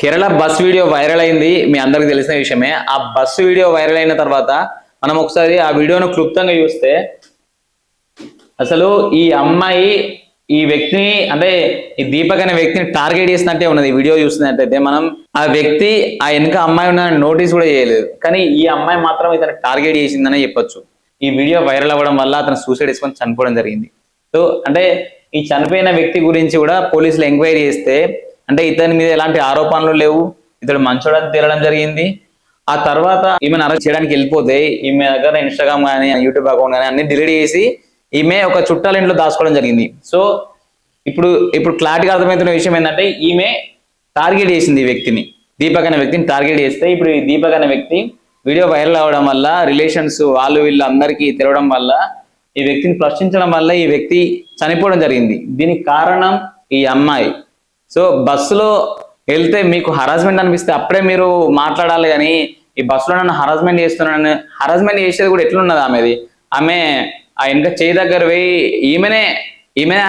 Kerala bus video viral అయింది, మీ అందరికి తెలిసిన విషయమే. ఆ బస్సు వీడియో వైరల్ అయిన తర్వాత మనం ఒకసారి ఆ వీడియోను క్లుప్తంగా చూస్తే అసలు ఈ అమ్మాయి ఈ వ్యక్తిని అంటే ఈ దీపక్ అనే వ్యక్తిని టార్గెట్ చేసినట్టే ఉన్నది. ఈ వీడియో చూసినట్టయితే మనం ఆ వ్యక్తి ఆ వెనుక అమ్మాయి ఉన్న నోటీస్ కూడా చేయలేదు, కానీ ఈ అమ్మాయి మాత్రం ఇతను టార్గెట్ చేసిందనే చెప్పొచ్చు. ఈ వీడియో వైరల్ అవ్వడం వల్ల అతను సూసైడ్ చేసుకొని చనిపోవడం జరిగింది. సో అంటే ఈ చనిపోయిన వ్యక్తి గురించి కూడా పోలీసులు ఎంక్వైరీ చేస్తే అంటే ఇతని మీద ఎలాంటి ఆరోపణలు లేవు, ఇతడు మంచోడని తేలడం జరిగింది. ఆ తర్వాత ఈమెను అరెస్ట్ చేయడానికి వెళ్ళిపోతే ఈమె దగ్గర ఇన్స్టాగ్రామ్ కానీ యూట్యూబ్ అకౌంట్ కానీ అన్ని డిలీట్ చేసి ఈమె ఒక చుట్టాల ఇంట్లో దాచుకోవడం జరిగింది. సో ఇప్పుడు ఇప్పుడు క్లారిటీగా అర్థమవుతున్న విషయం ఏంటంటే ఈమె టార్గెట్ చేసింది ఈ వ్యక్తిని, దీపక్ అనే వ్యక్తిని టార్గెట్ చేస్తే ఇప్పుడు ఈ దీపక్ అనే వ్యక్తి వీడియో వైరల్ అవ్వడం వల్ల రిలేషన్స్ వాళ్ళు వీళ్ళు అందరికీ తెలవడం వల్ల ఈ వ్యక్తిని ప్రశ్నించడం వల్ల ఈ వ్యక్తి చనిపోవడం జరిగింది. దీనికి కారణం ఈ అమ్మాయి. సో బస్సులో వెళ్తే మీకు హరాస్మెంట్ అనిపిస్తే అప్పుడే మీరు మాట్లాడాలి, కానీ ఈ బస్సులో నన్ను హరాస్మెంట్ చేస్తున్నాను, హరాస్మెంట్ చేసేది కూడా ఎట్లున్నది ఆమెది. ఆమె ఆ వెనక చేయి దగ్గర పోయి ఈమెనే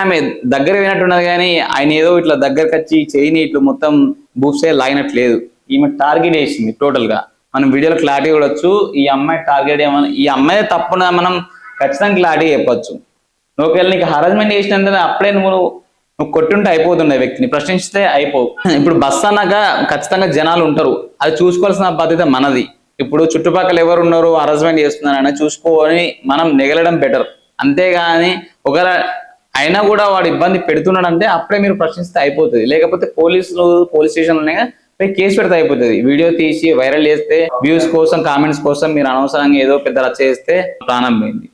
ఆమె దగ్గర పోయినట్టున్నది, కానీ ఆయన ఏదో ఇట్లా దగ్గరకు వచ్చి చేయిని ఇట్లా మొత్తం బూఫ్సే లాగినట్లేదు. ఈమె టార్గెట్ చేసింది టోటల్ గా. మనం వీడియోలో క్లారిటీ చూడొచ్చు. ఈ అమ్మాయి టార్గెట్ ఏమన్నా ఈ అమ్మాయి తప్పున మనం ఖచ్చితంగా క్లారిటీ చెప్పొచ్చు. ఒకవేళ నీకు హరాస్మెంట్ చేసినందుకు అప్పుడే నువ్వు కొట్టుంటే అయిపోతుండే, వ్యక్తిని ప్రశ్నిస్తే అయిపోవు. ఇప్పుడు బస్ అన్నాక ఖచ్చితంగా జనాలు ఉంటారు, అది చూసుకోవాల్సిన బాధ్యత మనది. ఇప్పుడు చుట్టుపక్కల ఎవరు ఉన్నారు హరాస్మెంట్ చేస్తున్నారని చూసుకొని మనం నెగలడం బెటర్. అంతేగాని ఒకవేళ అయినా కూడా వాడు ఇబ్బంది పెడుతున్నాడు అంటే అప్పుడే మీరు ప్రశ్నిస్తే అయిపోతుంది. లేకపోతే పోలీస్ స్టేషన్ పోయి కేసు పెడితే అయిపోతుంది. వీడియో తీసి వైరల్ చేస్తే వ్యూస్ కోసం కామెంట్స్ కోసం మీరు అనవసరంగా ఏదో పెద్ద రచ్చ చేస్తే ప్రాణం పోయింది.